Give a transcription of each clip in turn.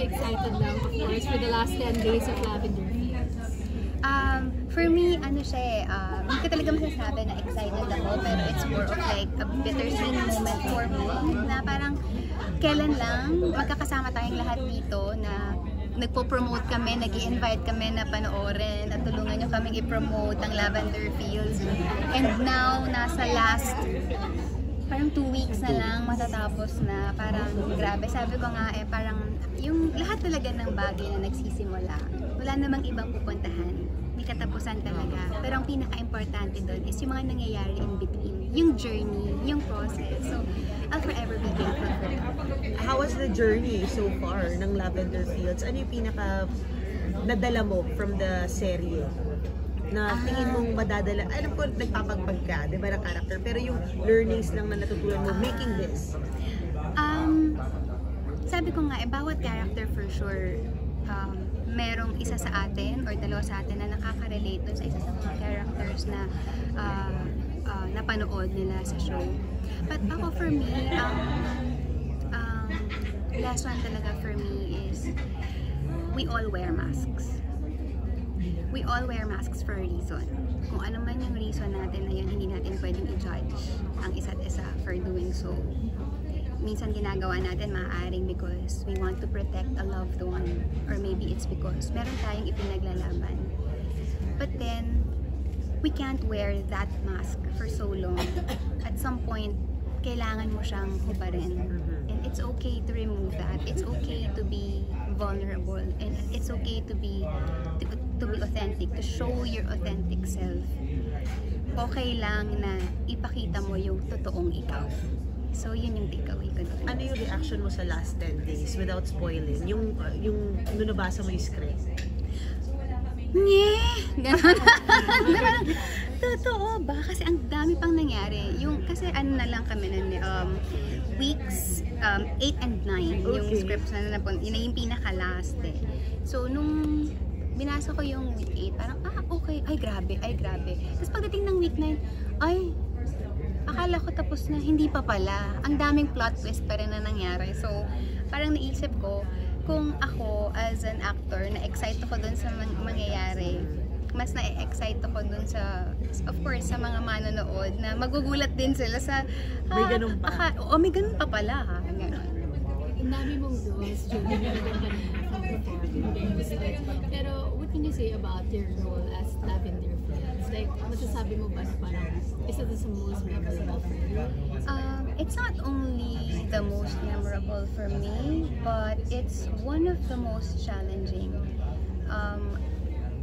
excited lang, of course, for the last 10 days of Lavender Fields? For me, ano siya eh, hindi ko talaga masasabi na excited ako, pero it's more of like a bittersweet moment for me, na parang kailan lang magkakasama tayong lahat dito na nagpo-promote kami, nag-i-invite kami na panoorin at tulungan nyo kaming i-promote ang Lavender Fields. And now, nasa last parang 2 weeks na lang matatapos na, parang grabe. Sabi ko nga eh, parang yung lahat talaga ng bagay na nagsisimula, wala namang ibang pupuntahan, may katapusan talaga. Pero ang pinaka-importante doon is yung mga nangyayari in between, yung journey, yung process. So, I'll forever be grateful for that. How was the journey so far ng Lavender Fields? Ano yung pinaka nadala mo from the serye? Na tingin mong madadala, alam ko nagpapagbag ka, di ba, ng character, pero yung learnings lang na natutunan mo making this? Sabi ko nga, bawat character for sure, merong isa sa atin or dalawa sa atin na nakaka-relate dun sa isa sa mga characters na napanood nila sa show. But ako for me, lesson talaga for me is we all wear masks. We all wear masks for a reason. Kung ano man yung reason natin na yun, hindi natin pwedeng i-judge ang isa't isa for doing so. Minsan ginagawa natin maaaring because we want to protect a loved one, or maybe it's because meron tayong ipinaglalaban. But then, we can't wear that mask for so long. At some point, kailangan mo siyang hubarin. And it's okay to remove that. It's okay to be vulnerable. And it's okay to be authentic, to show your authentic self. Okay lang na ipakita mo yung totoong ikaw. So, yun yung takeaway ko doon. Ano yung reaction mo sa last 10 days without spoiling? Yung nabasa mo yung script? Nye! Ganon. Totoo ba? Kasi ang dami pang nangyari. Kasi ano na lang kami nun, weeks 8 and 9 yung scripts na napon. Yun na yung pinaka-last eh. So, nung binasa ko yung week 8, parang, okay, ay grabe. Tapos pagdating ng week 9, ay, akala ko tapos na, hindi pa pala. Ang daming plot twist pa rin na nangyari. So, parang naisip ko, kung ako as an actor, na-excite ako dun sa mangyayari, mas na-excite ako dun sa, of course, sa mga manonood na magugulat din sila sa, may ganun pa. May ganun pa pala ha. Ganun. Ang dami mong goals, Julie, na pero what can you say about your role as Lavender Fields? Like, masasabi mo ba na parang isa ito sa most memorable for you? It's not only the most memorable for me, but it's one of the most challenging.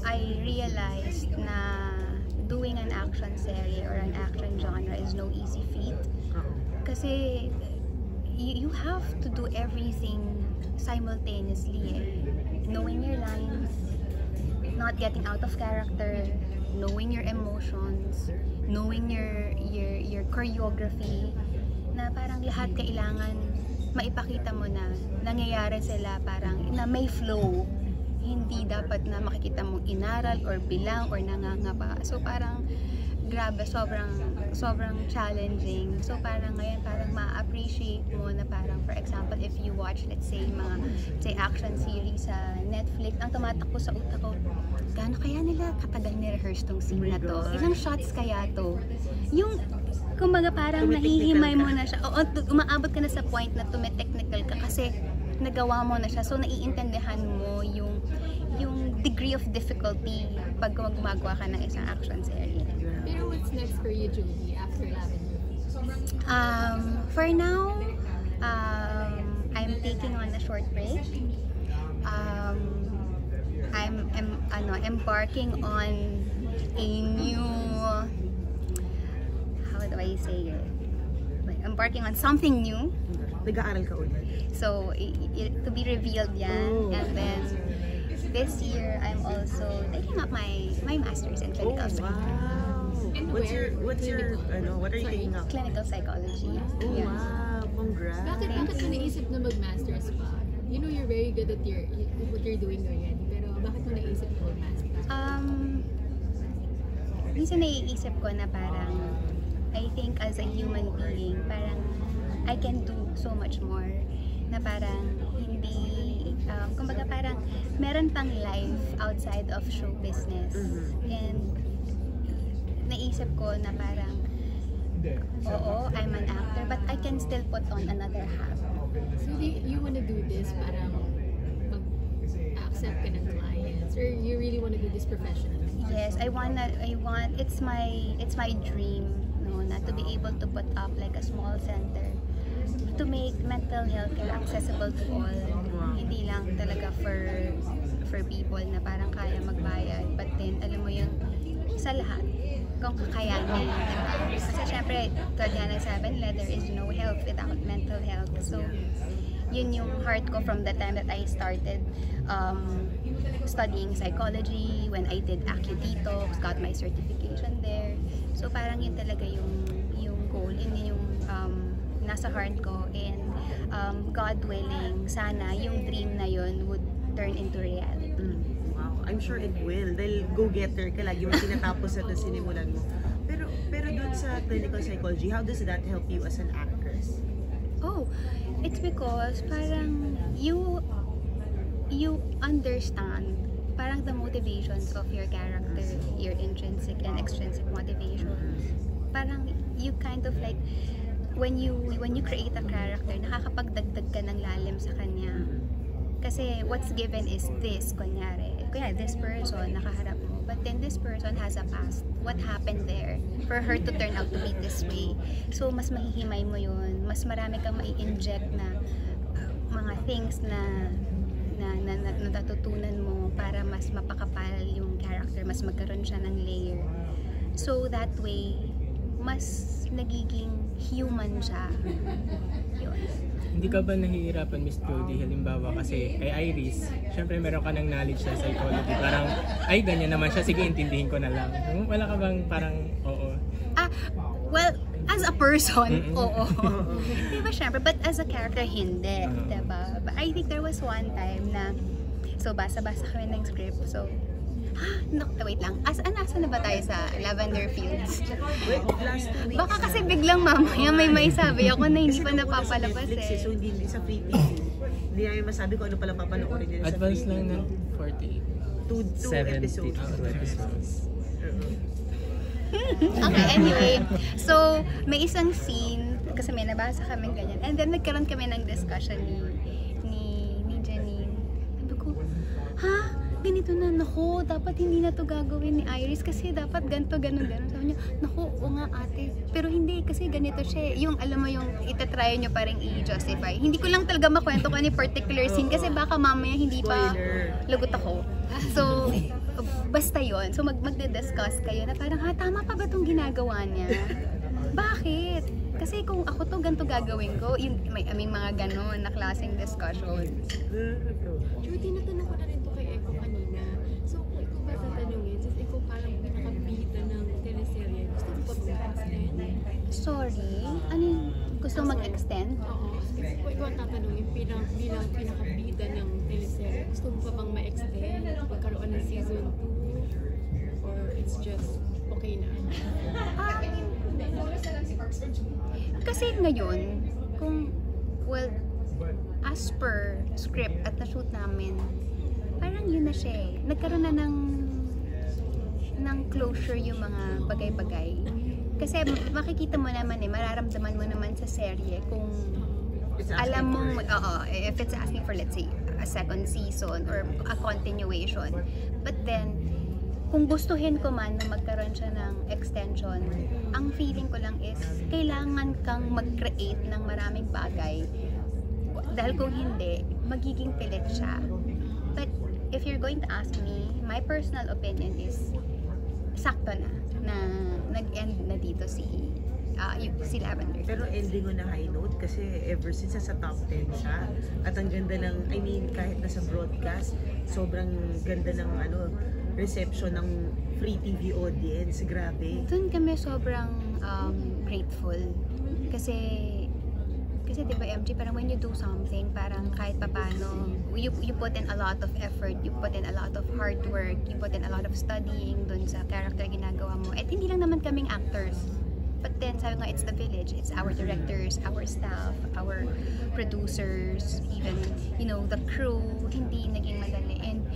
I realized na doing an action series or an action genre is no easy feat. Kasi you have to do everything simultaneously eh. Knowing your lines, not getting out of character, knowing your emotions, knowing your choreography, na parang lahat kailangan maipakita mo na nangyayari sila, parang na may flow. Hindi dapat na makikita mong inaral or bilang or nangangapa. So parang grabe, sobrang challenging. So parang ngayon, parang ma-appreciate mo na parang, for example, if you watch, let's say, mga action series sa Netflix, ang tumatakbo sa utak ko, gaano kaya nila katagal ni-rehearse tong scene na to? Ilang shots kaya to? Yung, kumbaga parang nahihimay mo na siya. Oo, umaabot ka na sa point na tumetechnical ka kasi nagawa mo na siya. So naiintindihan mo yung degree of difficulty pag gumagawa ka ng isang action series. Pero what's next for you, Julie, after Lavender? For now, I'm taking on a short break. I'm embarking on a new, how do I say it? Like, embarking on something new. Nag-aaral ka ulit? So, to be revealed yan. And then, this year, I'm also taking up my master's in clinical psychology. What are you taking up? Clinical psychology. Oh, Yeah. wow! Congrats! Bakit mo naisip na mag-masters pa? You know you're very good at what you're doing already, pero bakit mo naisip na mag-masters? Minsan naiisip ko na parang, I think as a human being, parang I can do so much more. Na parang hindi meron pang life outside of show business. And naisip ko na parang, oo, I'm an actor, but I can still put on another hat. So you wanna do this parang mag-accept ka ng clients, or you really wanna do this professionally? Yes, I want, it's my dream, no, na to be able to put up like a small center to make mental health care accessible to all. Hindi lang talaga for people na parang kaya magbayad, but then alam mo yung sa lahat kung kakayanin. Kasi syempre, tulad nga nagsabi nila, there is no health without mental health. So, yun yung heart ko from the time that I started studying psychology, when I did AcuDetox, got my certification there. So, parang yun talaga yung goal, yun yung nasa heart ko, and God willing, sana yung dream na yun would turn into reality. Wow, I'm sure it will. Dahil go-getter ka, lagi mo tinatapos at sinimulan mo. Pero dun sa clinical psychology, how does that help you as an actress? Oh, it's because parang you understand parang the motivations of your character, your intrinsic and extrinsic motivations. Parang you kind of like, when you create a character, nakakapagdagdag ka ng lalim sa kanya. Kasi what's given is this, kunyari this person nakaharap mo, but then this person has a past. What happened there for her to turn out to be this way? So mas mahihimay mo yun, mas marami kang mai-inject na mga things na natutunan mo para mas mapakapal yung character, mas magkaroon siya ng layer. So that way, mas nagiging human siya. Yun. Hindi ka ba nahihirapan, Miss Jody? Halimbawa kasi kay Iris, syempre meron ka ng knowledge sa psychology. Parang, ay, ganyan naman siya. Sige, intindihin ko na lang. Wala ka bang parang, oo? Well, as a person, oo. Diba, syempre? But as a character, hindi. Diba? But I think there was one time na, so basa-basa kami ng script. So, no, wait lang. Asa na ba tayo sa Lavender Fields? Wait, last 2 weeks. Baka kasi biglang mamaya may sabi ako na hindi pa Kasi napapalabas Netflix, eh. so hindi sa free TV. Hindi namin masabi kung ano pala papanoorin nila sa Advance free lang TV. ng 48. Two episodes. 2 episodes. Okay, anyway. So, may isang scene, kasi may nabasa kami ganyan. And then, nagkaroon kami ng discussion ni Janine. Sabi ko, ha? Ganito na, naku, dapat hindi na to gagawin ni Iris kasi dapat ganito, ganon. Sabi niya, naku, o nga ate. Pero hindi, kasi ganito siya. Yung, alam mo, yung itatry nyo parang i-justify. Hindi ko lang talaga makwento ko ni particular scene kasi baka mamaya hindi pa lagot ako. So, basta yon. So, magde-discuss kayo na parang, ha, tama pa ba itong ginagawa niya? Bakit? Kasi kung ako to, ganito gagawin ko, yun, may mga ganon na klaseng discussion. Judy, natanong ko na rin to kay Eko kanina. So, kung ikaw ba tatanungin, since ikaw parang pinakabita ng teleserye, gusto mo ba mag-extend? Sorry? Ano yung gusto mag-extend? Oo. Kasi kung ikaw ang tatanungin, bilang pinakabita ng teleserye, gusto mo pa bang ma-extend? Magkaroon ng season 2? Or it's just okay na? Kasi ngayon, as per script at na-shoot namin, parang yun na siya eh. Nagkaroon na ng closure yung mga bagay-bagay. Kasi makikita mo naman eh, mararamdaman mo naman sa serye kung alam mong, if it's asking for, let's say, a second season or a continuation. But then, kung gustuhin ko man na magkaroon siya ng extension, ang feeling ko lang is, kailangan kang mag-create ng maraming bagay. Dahil kung hindi, magiging pilit siya. But if you're going to ask me, my personal opinion is, sakto na nag-end na dito si Lavender. Pero ending on a high note kasi ever since sa top 10 siya. At ang ganda ng, I mean, kahit nasa broadcast, sobrang ganda ng reception ng free TV audience. Grabe. Doon kami sobrang grateful. Kasi di ba MG, parang when you do something, parang kahit papano, you put in a lot of effort, you put in a lot of hard work, you put in a lot of studying doon sa character ginagawa mo. At hindi lang naman kaming actors. But then, sabi nga, it's the village. It's our directors, our staff, our producers, even, the crew. Hindi naging madali. And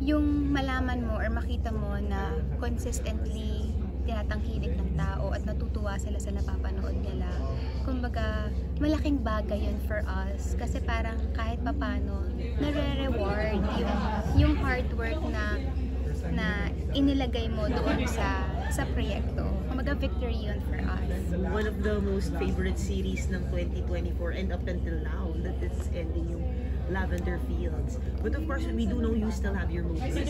yung malaman mo or makita mo na consistently tinatangkilik ng tao at natutuwa sila sa napapanood nila. Kumbaga, malaking bagay yun for us kasi parang kahit papano nare-reward yung hard work na inilagay mo doon sa proyekto. Kumbaga, victory yun for us. One of the most favorite series ng 2024 and up until now that it's ending yung Lavender Fields. But of course, we do know you still have your movies.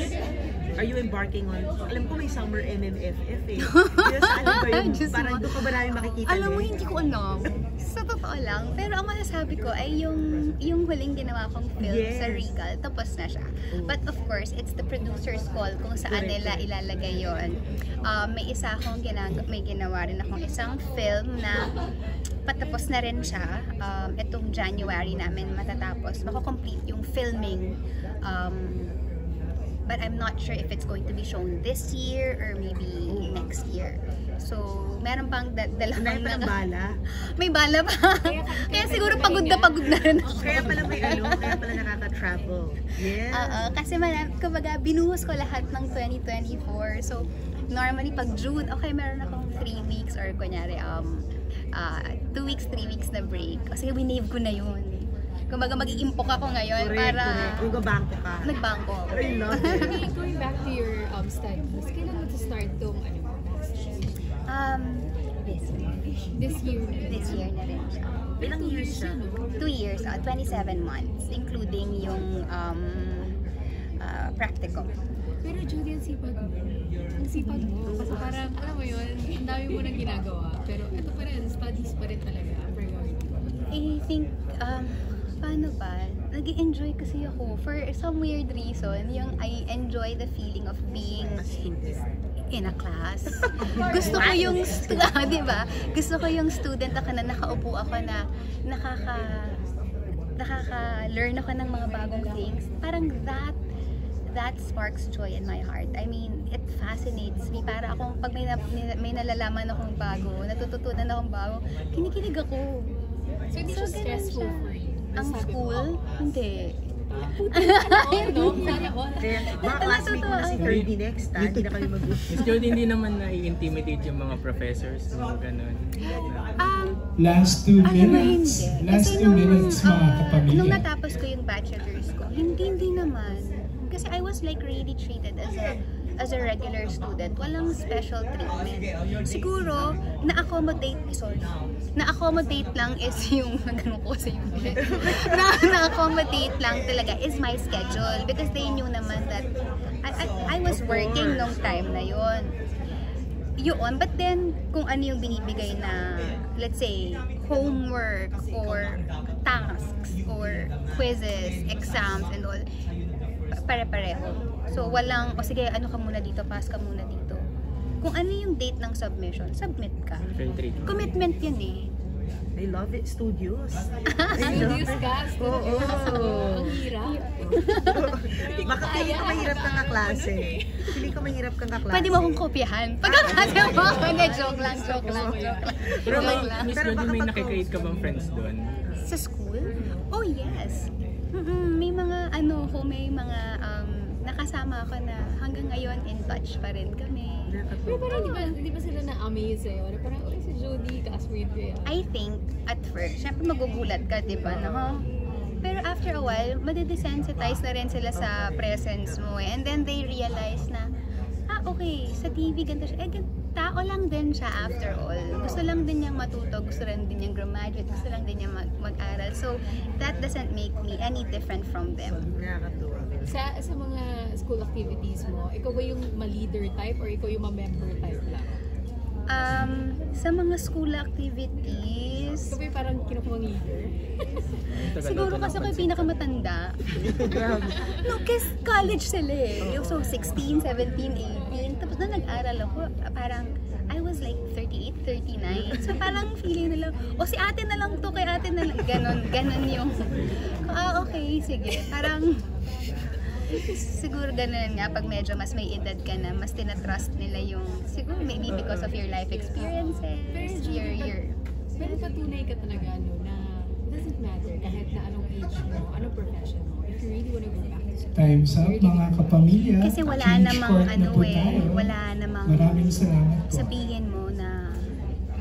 Are you embarking on, alam ko may summer MMFF eh. Yes, ano ba yun? Diyos Parang mo. doon ka ba namin makikita Alam mo, eh? hindi ko alam. Sa totoo lang. Pero ang masasabi ko ay yung huling ginawa kong film Yes. sa Regal, tapos na siya. Oh. But of course, it's the producer's call kung saan Correct. nila ilalagay yon. May isa akong may ginawa rin akong isang film na patapos na rin siya. Itong January namin matatapos. Mako-complete yung filming. But I'm not sure if it's going to be shown this year or maybe next year. So, meron pang dalawang May pa ng bala. May bala pa. Kaya siguro pagod na rin ako. Kaya pala may kaya pala nakaka-travel. Yes. Kasi kumbaga, binuhos ko lahat ng 2024. So, normally pag June, okay, meron akong 3 weeks or kunyari, 2 weeks, 3 weeks na break. Kasi winave ko na yun. Kumbaga, mag-iimpok ako ngayon para Kung gabangko ka. nagbangko ako. I love it. Okay, going back to your studies, kailan mo to start tong master's? This year. This year. This year na rin siya. Ilang years siya? 2 years, 27 months, including yung practicum. Pero Judy, ang sipag mo. Ang sipag mo. Kasi parang, alam mo yun, ang dami mo nang ginagawa. Pero ito pa rin, studies pa rin talaga, priority. I think, paano ba? Nag-enjoy kasi ako. For some weird reason, yung I enjoy the feeling of being in a class. Gusto ko yung, di ba? Gusto ko yung student ako na nakaupo ako na nakaka-learn ako ng mga bagong things. Parang that sparks joy in my heart. I mean, it fascinates me. Para akong pag may nalalaman akong bago, natututunan akong bago, kinikilig ako. So, hindi siya ganun stressful siya. for you? Ang Sabi mo, school? Hindi. no? Sana all. Kaya, mga classmate mo na si Ferdy next, ha? Hindi na kami Miss Jody, hindi naman na-intimidate yung mga professors mo, ganun. Last 2 Alam mo, minutes. hindi. Last Kasi 2 minutes, mga kapamilya. nung natapos ko yung bachelor's ko, hindi naman. Kasi I was like really treated as a regular student. Walang special treatment. Siguro, na-accommodate lang is yung, ganun ko sa yung na-accommodate lang talaga is my schedule. Because they knew naman that I was working nung time na yun. Yun, but then, kung ano yung binibigay na, let's say, homework or tasks or quizzes, exams, and all, pare-pareho. So, walang, sige, ano ka muna dito, pass ka muna dito. Kung ano yung date ng submission, submit ka. Filtrate. Commitment yun eh. I love it, studios. Studios ka? Oo. Ang hirap. Baka feeling ko mahirap kang kaklase. Feeling ko mahirap kang kaklase. Pwede mo akong kopyahan. Pagkakasya mo ako, hindi, joke lang. Pero may- Joke lang. Miss Pero Jody, baka may pag- nakikreate ka bang friends doon? Sa school? Oh, yes. May mga, may mga nakasama ako na hanggang ngayon in touch pa rin kami. Pero parang di ba sila na-amaze sa'yo? Na parang, si Judy, classmate ko yan. I think, at first, syempre magugulat ka, di ba? Pero after a while, madedesensitize na rin sila sa presence mo eh. And then they realize na, okay, sa TV ganito siya. Tao lang din siya after all. Gusto lang din niyang matuto, gusto rin din niyang graduate, gusto lang din niyang mag-aral. So, that doesn't make me any different from them. Nakakatuwa. Sa mga school activities mo, ikaw ba yung ma-leader type or ikaw yung ma-member type lang? Sa mga school activities, Ikaw ba yung parang kinukuhang leader? siguro kasi ako yung pinakamatanda. No, kasi college sila eh. So, 16, 17, 18. Tapos na nag-aral ako, parang I was like 38, 39. So, parang feeling nila, si ate na lang to, kay ate na lang. Ganon yung, okay, sige. Parang, siguro ganun nga, pag medyo mas may edad ka na, mas tinatrust nila yung, siguro maybe because of your life experiences, your Pero patunay ka talaga, na it doesn't matter kahit na anong age mo, anong profession mo, if you really wanna go back Time's up, mga kapamilya. Kasi wala Change namang court na ano po eh, tayo. wala namang Maraming salamat po. sabihin mo na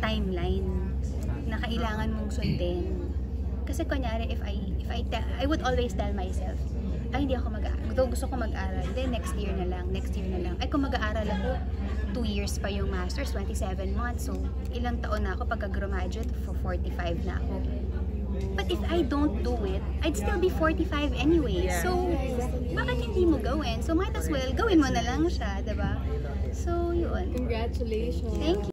timeline na kailangan mong sundin. Kasi kunyari, I would always tell myself, ay hindi ako gusto ko mag-aral, then next year na lang. Ay kung mag-aaral ako, 2 years pa yung master's, 27 months, so ilang taon na ako pagka-graduate, for 45 na ako. But if I don't do it, I'd still be 45 anyway. So, bakit hindi mo gawin? So, might as well, gawin mo na lang siya, diba? So, yun. Congratulations. Thank you.